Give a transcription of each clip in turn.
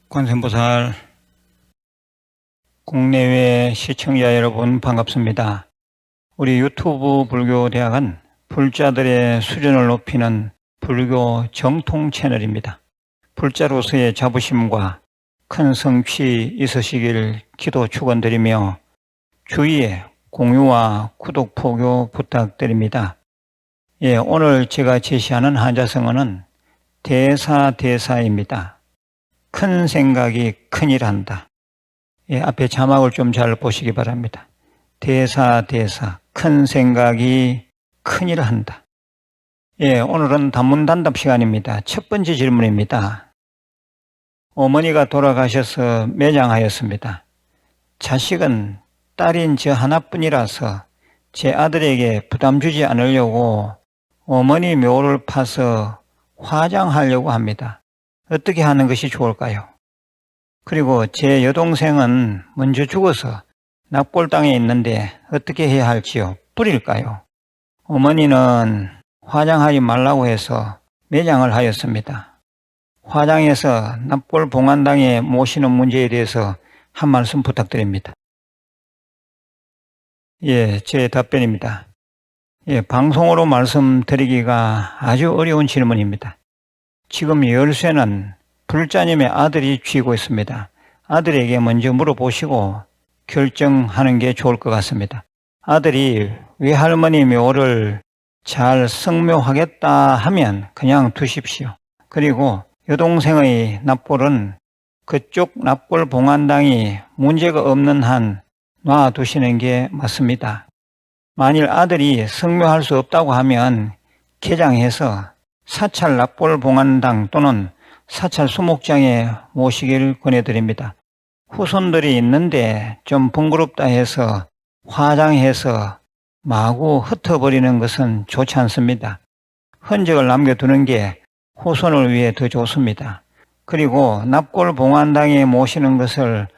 관세음보살, 국내외 시청자 여러분 반갑습니다. 우리 유튜브 불교대학은 불자들의 수준을 높이는 불교 정통 채널입니다. 불자로서의 자부심과 큰 성취 있으시길 기도 축원드리며 주위에 공유와 구독, 포교 부탁드립니다. 오늘 제가 제시하는 한자성어는 대사대사입니다. 큰 생각이 큰일 한다. 앞에 자막을 좀 잘 보시기 바랍니다. 대사대사, 큰 생각이 큰일 한다. 오늘은 단문단답 시간입니다. 첫 번째 질문입니다. 어머니가 돌아가셔서 매장하였습니다. 자식은 딸인 저 하나뿐이라서 제 아들에게 부담 주지 않으려고 어머니 묘를 파서 화장하려고 합니다. 어떻게 하는 것이 좋을까요? 그리고 제 여동생은 먼저 죽어서 납골당에 있는데 어떻게 해야 할지요? 뿌릴까요? 어머니는 화장하지 말라고 해서 매장을 하였습니다. 화장해서 납골 봉안당에 모시는 문제에 대해서 한 말씀 부탁드립니다. 제 답변입니다. 방송으로 말씀드리기가 아주 어려운 질문입니다. 지금 열쇠는 불자님의 아들이 쥐고 있습니다. 아들에게 먼저 물어보시고 결정하는 게 좋을 것 같습니다. 아들이 외할머니 묘를 잘 성묘하겠다 하면 그냥 두십시오. 그리고 여동생의 납골은 그쪽 납골 봉안당이 문제가 없는 한 놔두시는 게 맞습니다. 만일 아들이 성묘할 수 없다고 하면 개장해서 사찰 납골 봉안당 또는 사찰 수목장에 모시기를 권해드립니다. 후손들이 있는데 좀 번거롭다 해서 화장해서 마구 흩어버리는 것은 좋지 않습니다. 흔적을 남겨두는 게 후손을 위해 더 좋습니다. 그리고 납골 봉안당에 모시는 것을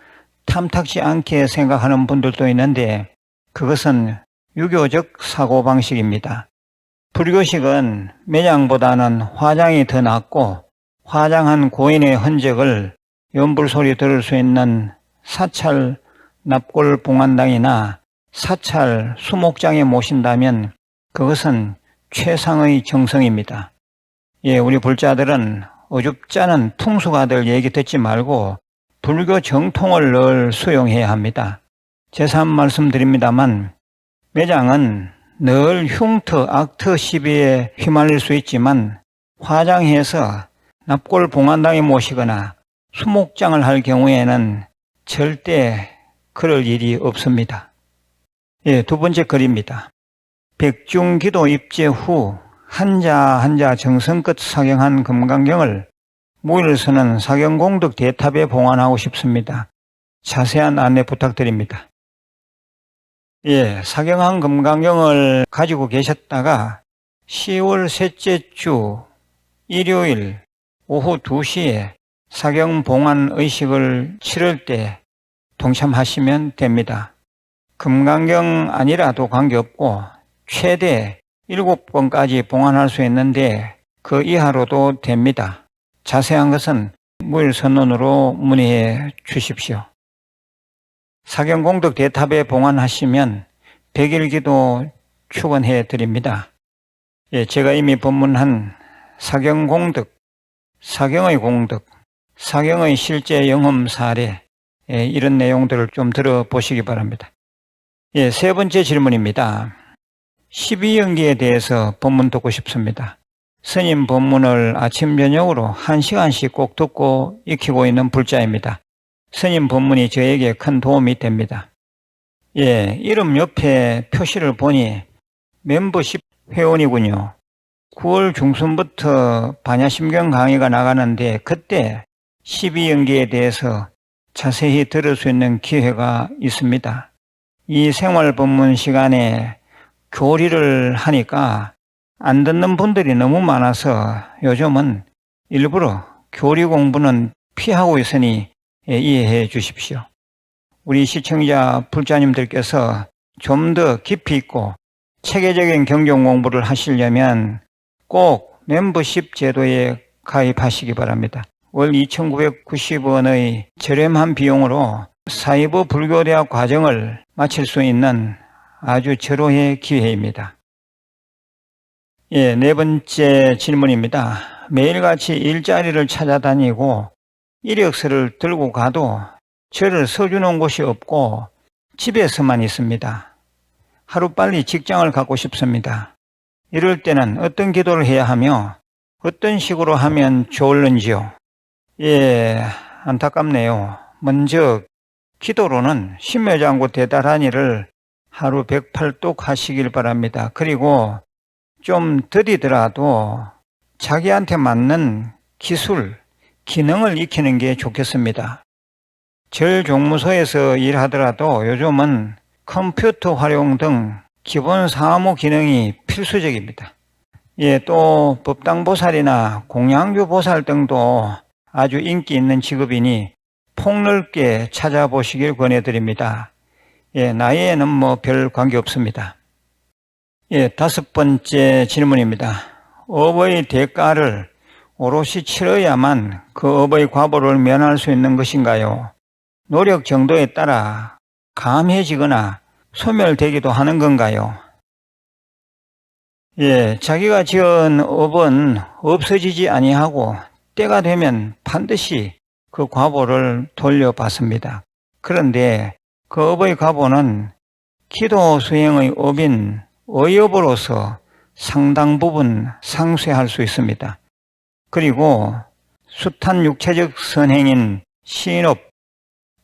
탐탁지 않게 생각하는 분들도 있는데 그것은 유교적 사고방식입니다. 불교식은 매장보다는 화장이 더 낫고 화장한 고인의 흔적을 연불소리 들을 수 있는 사찰 납골 봉안당이나 사찰 수목장에 모신다면 그것은 최상의 정성입니다. 우리 불자들은 어줍잖은 풍수가들 얘기 듣지 말고 불교 정통을 늘 수용해야 합니다. 재삼 말씀드립니다만 매장은 늘 흉터, 악터 시비에 휘말릴 수 있지만 화장해서 납골 봉안당에 모시거나 수목장을 할 경우에는 절대 그럴 일이 없습니다. 두 번째 글입니다. 백중기도 입제 후 한자 정성껏 사경한 금강경을 무일서는 사경공덕 대탑에 봉안하고 싶습니다. 자세한 안내 부탁드립니다. 사경한 금강경을 가지고 계셨다가 10월 셋째 주 일요일 오후 2시에 사경 봉안 의식을 치를 때 동참하시면 됩니다. 금강경 아니라도 관계없고 최대 7번까지 봉안할 수 있는데 그 이하로도 됩니다. 자세한 것은 무일선언으로 문의해 주십시오. 사경공덕 대탑에 봉안하시면 100일기도 축원해 드립니다. 제가 이미 법문한 사경공덕, 사경의 공덕, 사경의 실제 영험 사례 이런 내용들을 좀 들어보시기 바랍니다. 세 번째 질문입니다. 12연기에 대해서 법문 듣고 싶습니다. 스님 법문을 아침 저녁으로 1시간씩 꼭 듣고 익히고 있는 불자입니다. 스님 법문이 저에게 큰 도움이 됩니다. 이름 옆에 표시를 보니 멤버십 회원이군요. 9월 중순부터 반야심경 강의가 나가는데 그때 12연기에 대해서 자세히 들을 수 있는 기회가 있습니다. 이 생활 법문 시간에 교리를 하니까 안 듣는 분들이 너무 많아서 요즘은 일부러 교리 공부는 피하고 있으니 이해해 주십시오. 우리 시청자 불자님들께서 좀 더 깊이 있고 체계적인 경영 공부를 하시려면 꼭 멤버십 제도에 가입하시기 바랍니다. 월 2,990원의 저렴한 비용으로 사이버 불교대학 과정을 마칠 수 있는 아주 절호의 기회입니다. 네 번째 질문입니다. 매일같이 일자리를 찾아다니고 이력서를 들고 가도 저를 써주는 곳이 없고 집에서만 있습니다. 하루빨리 직장을 갖고 싶습니다. 이럴 때는 어떤 기도를 해야 하며 어떤 식으로 하면 좋을는지요? 안타깝네요. 먼저 기도로는 심묘장구 대다란이를 하루 108독 하시길 바랍니다. 그리고 좀 더디더라도 자기한테 맞는 기술, 기능을 익히는 게 좋겠습니다. 절 종무소에서 일하더라도 요즘은 컴퓨터 활용 등 기본 사무 기능이 필수적입니다. 또 법당보살이나 공양주보살 등도 아주 인기 있는 직업이니 폭넓게 찾아보시길 권해드립니다. 나이에는 별 관계 없습니다. 다섯 번째 질문입니다. 업의 대가를 오롯이 치러야만 그 업의 과보를 면할 수 있는 것인가요? 노력 정도에 따라 감해지거나 소멸되기도 하는 건가요? 자기가 지은 업은 없어지지 아니하고 때가 되면 반드시 그 과보를 돌려받습니다. 그런데 그 업의 과보는 기도 수행의 업인 의업으로서 상당 부분 상쇄할 수 있습니다. 그리고 숱한 육체적 선행인 시인업,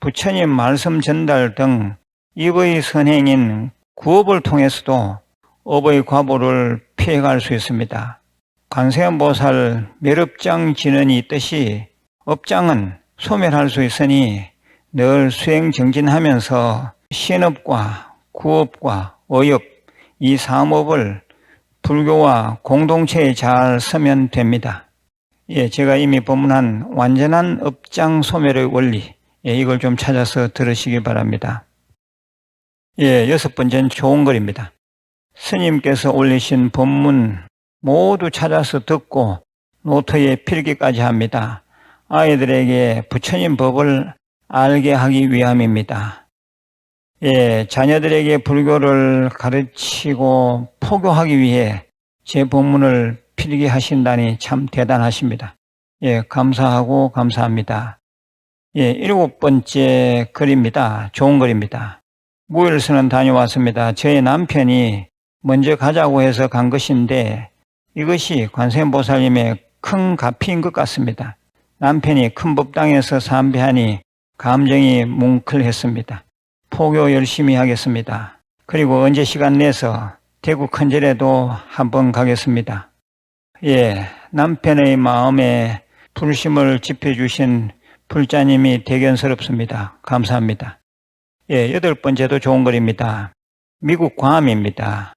부처님 말씀 전달 등 입의 선행인 구업을 통해서도 업의 과보를 피해갈 수 있습니다. 관세음보살 멸업장 진언이 있듯이 업장은 소멸할 수 있으니 늘 수행 정진하면서 신업과 구업과 의업 이 삼업을 불교와 공동체에 잘 쓰면 됩니다. 제가 이미 법문한 완전한 업장 소멸의 원리 이걸 좀 찾아서 들으시기 바랍니다. 여섯 번째는 좋은 글입니다. 스님께서 올리신 법문 모두 찾아서 듣고 노트에 필기까지 합니다. 아이들에게 부처님 법을 알게 하기 위함입니다. 자녀들에게 불교를 가르치고 포교하기 위해 제 법문을 필기하신다니 참 대단하십니다. 감사하고 감사합니다. 일곱 번째 글입니다. 좋은 글입니다. 무일선은 다녀왔습니다. 저희 남편이 먼저 가자고 해서 간 것인데 이것이 관세음보살님의 큰 가피인 것 같습니다. 남편이 큰 법당에서 삼배하니 감정이 뭉클했습니다. 포교 열심히 하겠습니다. 그리고 언제 시간 내서 대구 큰절에도 한번 가겠습니다. 남편의 마음에 불심을 지펴주신 불자님이 대견스럽습니다. 감사합니다. 여덟 번째도 좋은 글입니다. 미국 괌입니다.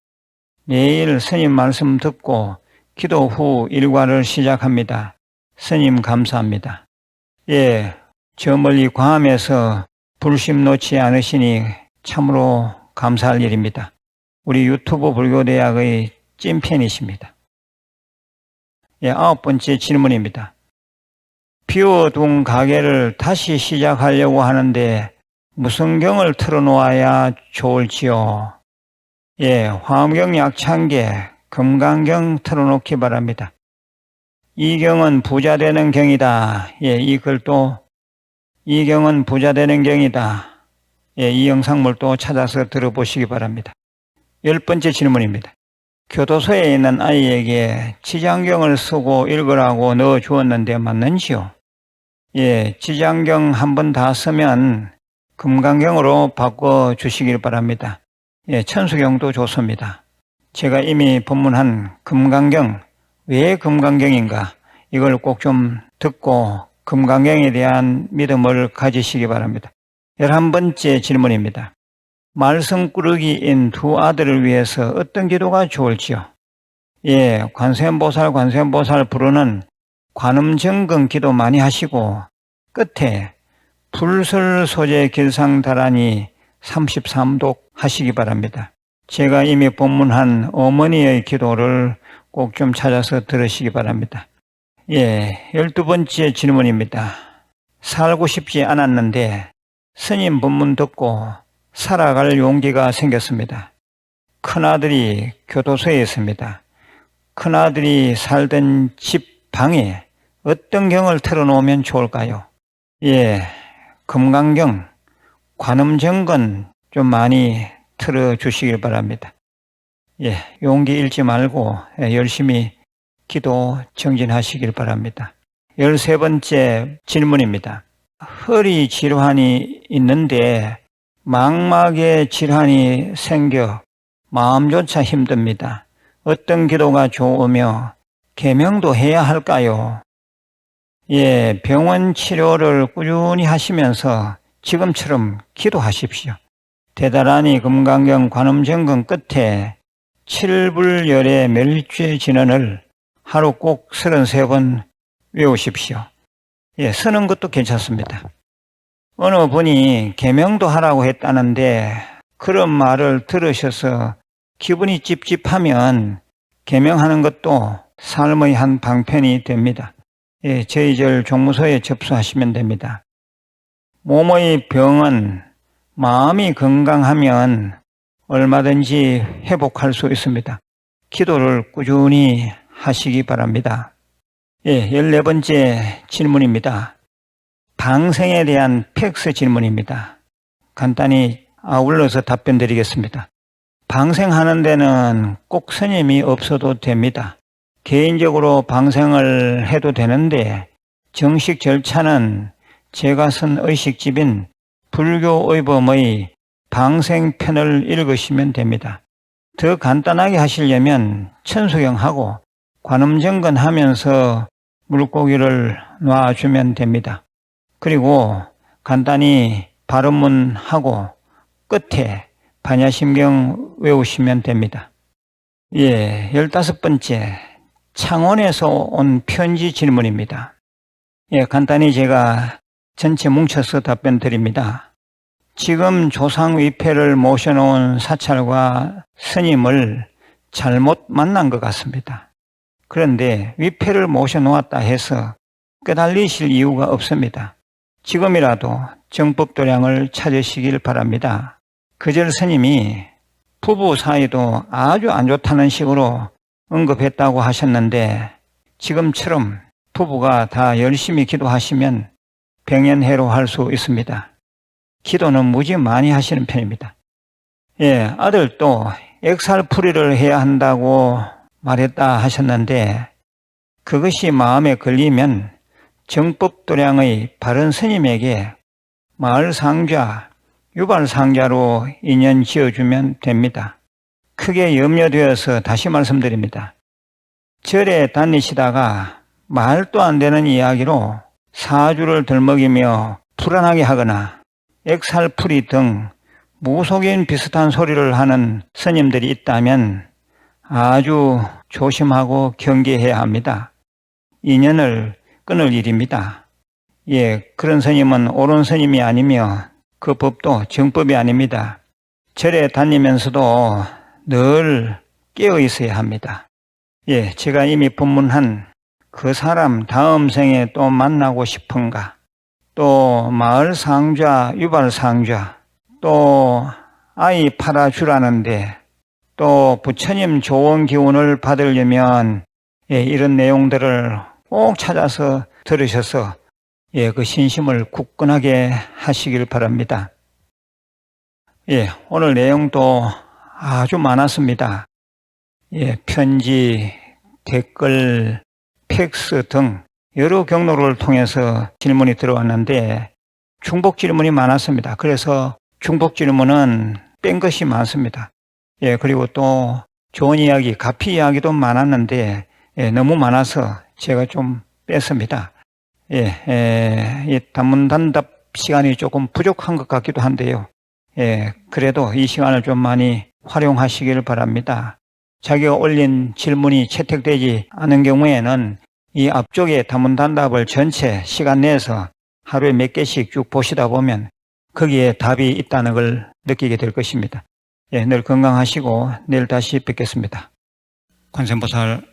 매일 스님 말씀 듣고 기도 후 일과를 시작합니다. 스님 감사합니다. 저 멀리 괌에서 불심 놓지 않으시니 참으로 감사할 일입니다. 우리 유튜브 불교대학의 찐팬이십니다. 아홉 번째 질문입니다. 비워둔 가게를 다시 시작하려고 하는데 무슨 경을 틀어놓아야 좋을지요? 화엄경 약창계 금강경 틀어놓기 바랍니다. 이 경은 부자 되는 경이다. 이 글도 이 경은 부자 되는 경이다. 이 영상물도 찾아서 들어보시기 바랍니다. 열 번째 질문입니다. 교도소에 있는 아이에게 지장경을 쓰고 읽으라고 넣어 주었는데 맞는지요? 지장경 한 번 다 쓰면 금강경으로 바꿔 주시길 바랍니다. 천수경도 좋습니다. 제가 이미 법문한 금강경, 왜 금강경인가? 이걸 꼭 좀 듣고 금강경에 대한 믿음을 가지시기 바랍니다. 11번째 질문입니다. 말썽꾸러기인 두 아들을 위해서 어떤 기도가 좋을지요? 관세음보살 부르는 관음정금 기도 많이 하시고 끝에 불설 소재 길상다란이 33독 하시기 바랍니다. 제가 이미 본문한 어머니의 기도를 꼭 좀 찾아서 들으시기 바랍니다. 12번째 질문입니다. 살고 싶지 않았는데 스님 본문 듣고 살아갈 용기가 생겼습니다. 큰아들이 교도소에 있습니다. 큰아들이 살던 집 방에 어떤 경을 틀어놓으면 좋을까요? 금강경, 관음정건 좀 많이 틀어주시길 바랍니다. 용기 잃지 말고 열심히 기도 정진하시길 바랍니다. 13번째 질문입니다. 허리 질환이 있는데 망막에 질환이 생겨 마음조차 힘듭니다. 어떤 기도가 좋으며 계명도 해야 할까요? 병원 치료를 꾸준히 하시면서 지금처럼 기도하십시오. 대다라니 금강경 관음정건 끝에 7불열의 멸죄 진언을 하루 꼭 33번 외우십시오. 쓰는 것도 괜찮습니다. 어느 분이 계명도 하라고 했다는데 그런 말을 들으셔서 기분이 찝찝하면 계명하는 것도 삶의 한 방편이 됩니다. 저희절 종무소에 접수하시면 됩니다. 몸의 병은 마음이 건강하면 얼마든지 회복할 수 있습니다. 기도를 꾸준히 하시기 바랍니다. 14번째 질문입니다. 방생에 대한 팩스 질문입니다. 간단히 아울러서 답변 드리겠습니다. 방생하는 데는 꼭 스님이 없어도 됩니다. 개인적으로 방생을 해도 되는데 정식 절차는 제가 쓴 의식집인 불교의범의 방생편을 읽으시면 됩니다. 더 간단하게 하시려면 천수경하고 관음정건 하면서 물고기를 놔주면 됩니다. 그리고 간단히 발음문하고 끝에 반야심경 외우시면 됩니다. 15번째 창원에서 온 편지 질문입니다. 간단히 제가 전체 뭉쳐서 답변 드립니다. 지금 조상 위패를 모셔놓은 사찰과 스님을 잘못 만난 것 같습니다. 그런데 위패를 모셔놓았다 해서 끄달리실 이유가 없습니다. 지금이라도 정법도량을 찾으시길 바랍니다. 그절 스님이 부부 사이도 아주 안 좋다는 식으로 언급했다고 하셨는데 지금처럼 부부가 다 열심히 기도하시면 병연해로할 수 있습니다. 기도는 무지 많이 하시는 편입니다. 아들도 액살풀이를 해야 한다고 말했다 하셨는데 그것이 마음에 걸리면 정법도량의 바른 스님에게 마을상좌, 유발상좌로 인연 지어주면 됩니다. 크게 염려되어서 다시 말씀드립니다. 절에 다니시다가 말도 안 되는 이야기로 사주를 들먹이며 불안하게 하거나 액살풀이 등 무속인 비슷한 소리를 하는 스님들이 있다면 아주 조심하고 경계해야 합니다. 인연을 끊을 일입니다. 그런 스님은 옳은 스님이 아니며 그 법도 정법이 아닙니다. 절에 다니면서도 늘 깨어 있어야 합니다. 제가 이미 본문한 그 사람 다음 생에 또 만나고 싶은가, 또 마을 상좌, 유발 상좌, 또 아이 팔아주라는데, 또 부처님 좋은 기운을 받으려면 이런 내용들을 꼭 찾아서 들으셔서 그 신심을 굳건하게 하시길 바랍니다. 오늘 내용도 아주 많았습니다. 편지, 댓글, 팩스 등 여러 경로를 통해서 질문이 들어왔는데 중복 질문이 많았습니다. 그래서 중복 질문은 뺀 것이 많습니다. 그리고 또 좋은 이야기, 가피 이야기도 많았는데 너무 많아서 제가 좀 뺐습니다. 이 단문단답 시간이 조금 부족한 것 같기도 한데요. 그래도 이 시간을 좀 많이 활용하시길 바랍니다. 자기가 올린 질문이 채택되지 않은 경우에는 이 앞쪽에 단문단답을 전체 시간 내에서 하루에 몇 개씩 쭉 보시다 보면 거기에 답이 있다는 걸 느끼게 될 것입니다. 늘 건강하시고 내일 다시 뵙겠습니다. 관세음보살